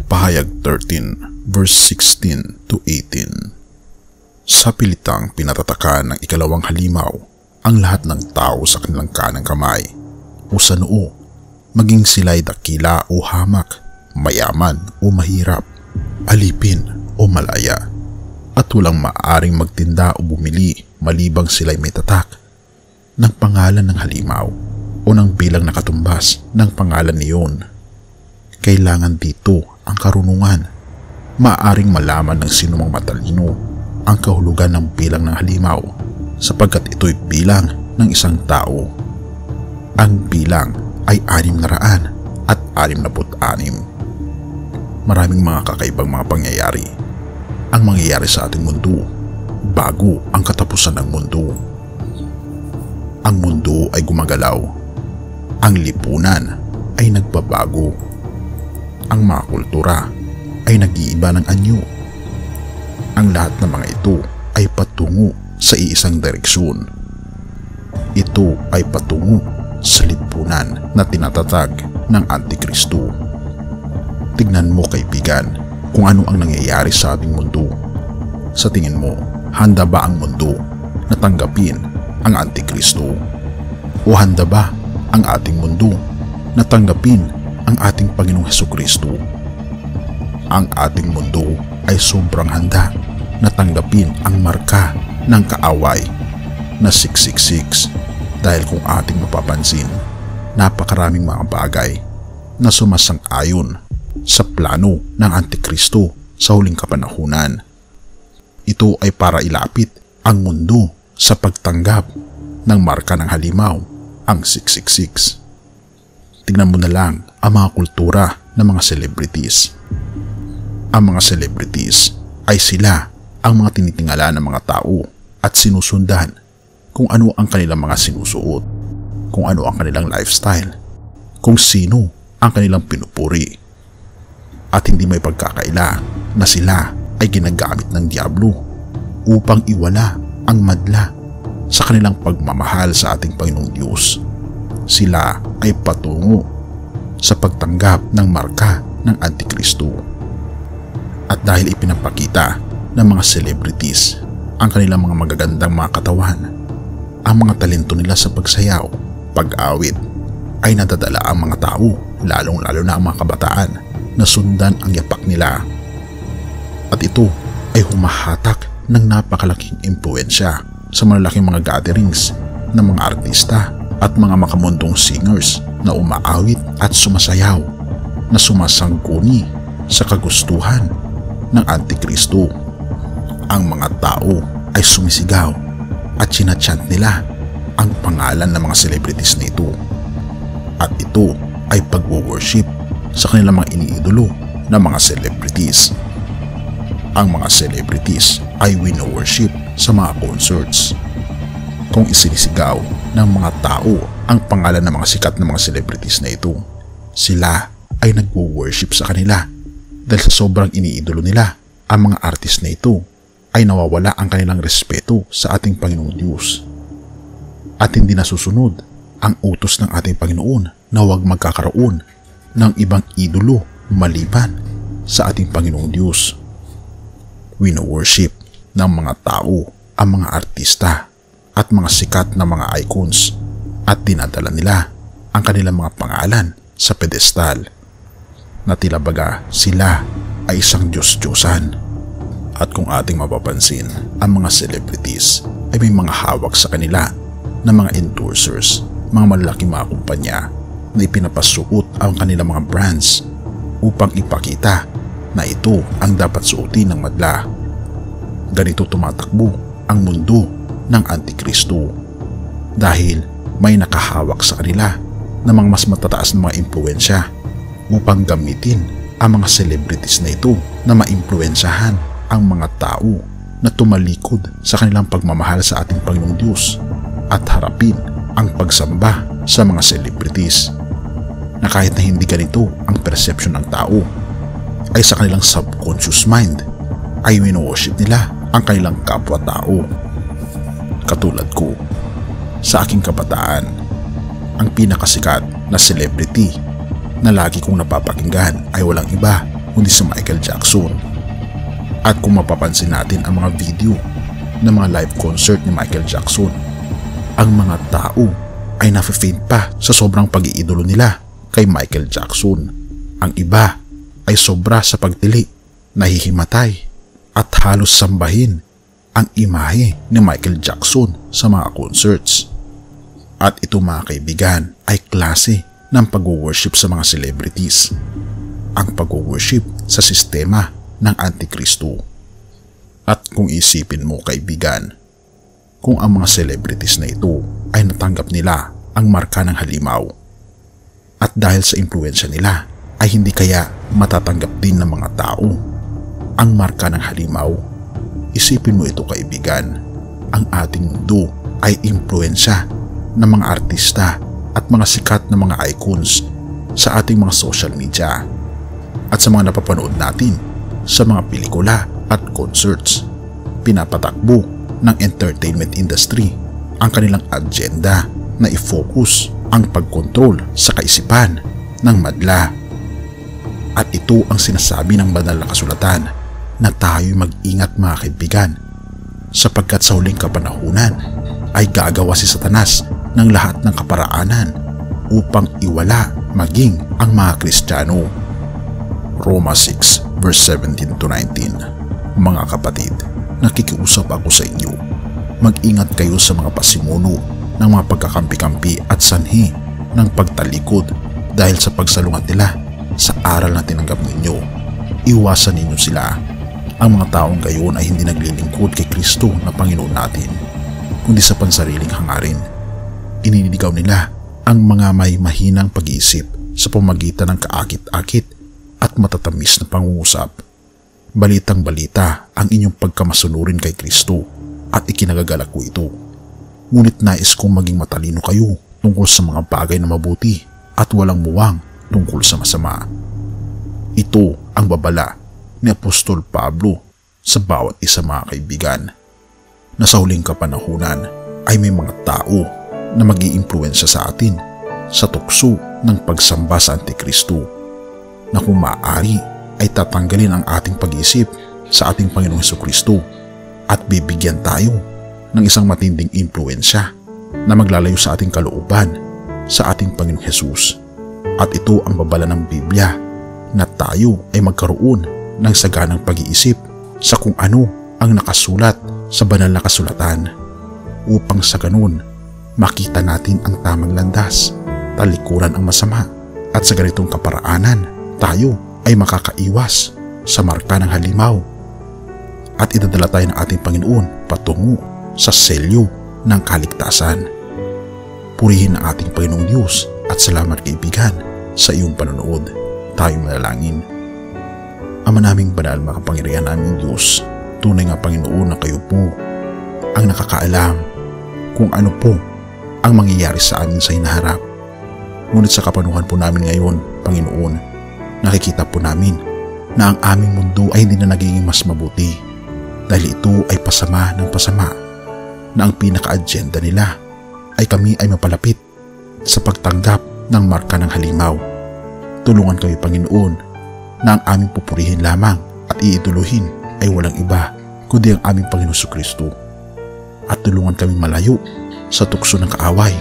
Pahayag 13 verse 16 to 18. Sa pilitang pinatatakan ng ikalawang halimaw ang lahat ng tao sa kanilang kanang kamay o sa noo, maging sila'y dakila o hamak, mayaman o mahirap, alipin o malaya, at walang maaring magtinda o bumili malibang sila'y may tatak ng pangalan ng halimaw o ng bilang nakatumbas ng pangalan niyon. Kailangan dito ang karunungan. Maaring malaman ng sinumang matalino ang kahulugan ng bilang ng halimaw sapagkat ito'y bilang ng isang tao. Ang bilang ay 666. Maraming mga kakaibang mga pangyayari ang mangyayari sa ating mundo bago ang katapusan ng mundo. Ang mundo ay gumagalaw. Ang lipunan ay nagbabago. Ang mga kultura ay nag-iiba ng anyo. Ang lahat ng mga ito ay patungo sa iisang direksyon. Ito ay patungo sa lipunan na tinatatag ng Antikristo. Tignan mo, kaibigan, kung ano ang nangyayari sa ating mundo. Sa tingin mo, handa ba ang mundo na tanggapin ang Antikristo? O handa ba ang ating mundo na tanggapin ang ating Panginoong Hesukristo? Ang ating mundo ay sobrang handa na tanggapin ang marka ng kaaway na 666 dahil kung ating mapapansin, napakaraming mga bagay na sumasang-ayon sa plano ng Antikristo sa huling kapanahunan. Ito ay para ilapit ang mundo sa pagtanggap ng marka ng halimaw, ang 666. Tingnan mo na lang ang mga kultura ng mga celebrities. Ang mga celebrities ay sila ang mga tinitingala ng mga tao at sinusundan kung ano ang kanilang mga sinusuot, kung ano ang kanilang lifestyle, kung sino ang kanilang pinupuri. At hindi may pagkakaila na sila ay ginagamit ng diablo upang iwala ang madla sa kanilang pagmamahal sa ating Panginoong Diyos. Sila ay patungo sa pagtanggap ng marka ng Antikristo. At dahil ipinapakita ng mga celebrities ang kanilang mga magagandang mga katawan, ang mga talento nila sa pagsayaw, pag-awit, ay nadadala ang mga tao, lalong-lalo na ang mga kabataan, na sundan ang yapak nila. At ito ay humahatak ng napakalaking impluensya sa malalaking mga gatherings ng mga artista at mga makamundong singers na umaawit at sumasayaw na sumasangkuni sa kagustuhan ng Antikristo. Ang mga tao ay sumisigaw at sinachant nila ang pangalan ng mga celebrities na ito. At ito ay pag-worship sa kanilang mga iniidolo na mga celebrities. Ang mga celebrities ay wino-worship sa mga concerts. Kung isinisigaw ng mga tao ang pangalan ng mga sikat na mga celebrities na ito, sila ay nagwo-worship sa kanila dahil sa sobrang iniidolo nila ang mga artist na ito, ay nawawala ang kanilang respeto sa ating Panginoong Diyos at hindi nasusunod ang utos ng ating Panginoon na huwag magkakaroon ng ibang idolo maliban sa ating Panginoong Diyos. Wino-worship ng mga tao ang mga artista at mga sikat na mga icons at dinadala nila ang kanilang mga pangalan sa pedestal na tila baga sila ay isang Diyos-Diyosan. At kung ating mapapansin, ang mga celebrities ay may mga hawak sa kanila na mga endorsers, mga malalaking mga kumpanya na ipinapasuot ang kanilang mga brands upang ipakita na ito ang dapat suotin ng madla. Ganito tumatakbo ang mundo ng Antikristo dahil may nakahawak sa kanila na mga mas matataas na mga impluensya upang gamitin ang mga celebrities na ito na maimpluensyahan ang mga tao na tumalikod sa kanilang pagmamahal sa ating Panginoong Diyos at harapin ang pagsamba sa mga celebrities na kahit na hindi ganito ang perception ng tao, ay sa kanilang subconscious mind ay wino-worship nila ang kanilang kapwa-tao. Katulad ko, sa aking kabataan, ang pinakasikat na celebrity na lagi kong napapakinggan ay walang iba kundi si Michael Jackson. At kung mapapansin natin ang mga video ng mga live concert ni Michael Jackson, ang mga tao ay nafe-faint pa sa sobrang pag-iidolo nila kay Michael Jackson. Ang iba ay sobra sa pagtili, nahihimatay at halos sambahin ang imahe ni Michael Jackson sa mga concerts. At ito mga kaibigan ay klase ng pag-worship sa mga celebrities. Ang pag-worship sa sistema ng Antikristo. At kung isipin mo kaibigan, kung ang mga celebrities na ito ay natanggap nila ang marka ng halimaw, at dahil sa impluensya nila ay hindi kaya matatanggap din ng mga tao ang marka ng halimaw. Isipin mo ito kaibigan, ang ating mundo ay impluensya ng mga artista at mga sikat na mga icons sa ating mga social media at sa mga napapanood natin sa mga pelikula at concerts. Pinapatakbo ng entertainment industry ang kanilang agenda na i-focus ang pagkontrol sa kaisipan ng madla. At ito ang sinasabi ng banal na kasulatan na tayo mag-ingat mga kaibigan, sapagkat sa huling kapanahunan ay gagawa si Satanas ng lahat ng kaparaanan upang iwala maging ang mga Kristiyano. Roma 6 verse 17 to 19. Mga kapatid, nakikiusap ako sa inyo, mag-ingat kayo sa mga pasimuno ng mga pagkakampi-kampi at sanhi ng pagtalikod dahil sa pagsalungat nila sa aral na tinanggap ninyo. Iwasan ninyo sila. Ang mga taong gayon ay hindi naglilingkod kay Kristo na Panginoon natin, kundi sa pansariling hangarin. Iniligaw nila ang mga may mahinang pag-iisip sa pamagitan ng kaakit-akit at matatamis na pangungusap. Balitang balita ang inyong pagkamasunurin kay Kristo at ikinagagalak ko ito. Ngunit nais kong maging matalino kayo tungkol sa mga bagay na mabuti at walang muwang tungkol sa masama. Ito ang babala ni Apostol Pablo sa bawat isa mga kaibigan, na sa huling kapanahunan ay may mga tao na mag-iimpluwensya sa atin sa tukso ng pagsamba sa Antikristo, na kung maaari ay tatanggalin ang ating pag-iisip sa ating Panginoong Hesukristo at bibigyan tayo ng isang matinding impluwensya na maglalayo sa ating kalooban sa ating Panginoong Hesus. At ito ang babala ng Biblia, na tayo ay magkaroon ng saganang pag-iisip sa kung ano ang nakasulat sa banal na kasulatan, upang sa ganun makita natin ang tamang landas, talikuran ang masama, at sa ganitong kaparaanan tayo ay makakaiwas sa marka ng halimaw at idadala tayo ng ating Panginoon patungo sa selyo ng kaligtasan. Purihin ang ating Panginoong Diyos at salamat kaibigan sa iyong panonood. Tayo manalangin. Ama naming banal, makapangyarihan naming Diyos, tunay nga Panginoon na kayo po ang nakakaalam kung ano po ang mangyayari sa amin sa hinaharap. Ngunit sa kapanuhan po namin ngayon, Panginoon, nakikita po namin na ang aming mundo ay hindi na nagiging mas mabuti dahil ito ay pasama ng pasama, na ang pinaka-agenda nila ay kami ay mapalapit sa pagtanggap ng marka ng halimaw. Tulungan kami Panginoon na ang aming pupurihin lamang at iiduluhin ay walang iba kundi ang aming Panginoon Jesucristo, at tulungan kami malayo sa tukso ng kaaway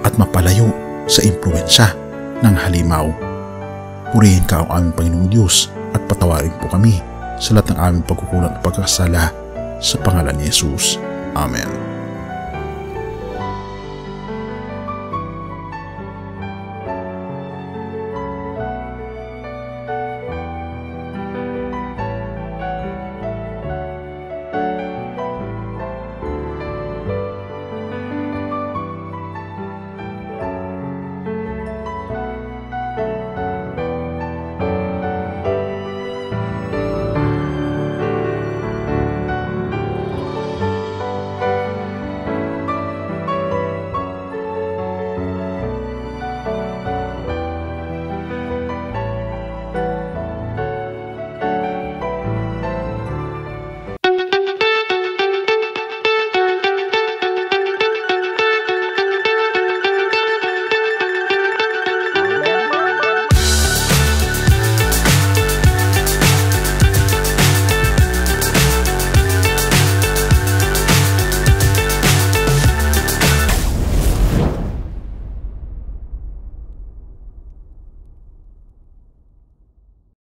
at mapalayo sa impluwensya ng halimaw. Purihin ka ang aming Panginoong Diyos at patawarin po kami sa lahat ng aming pagkukulang at pagkakasala sa pangalan ni Jesus. Amen.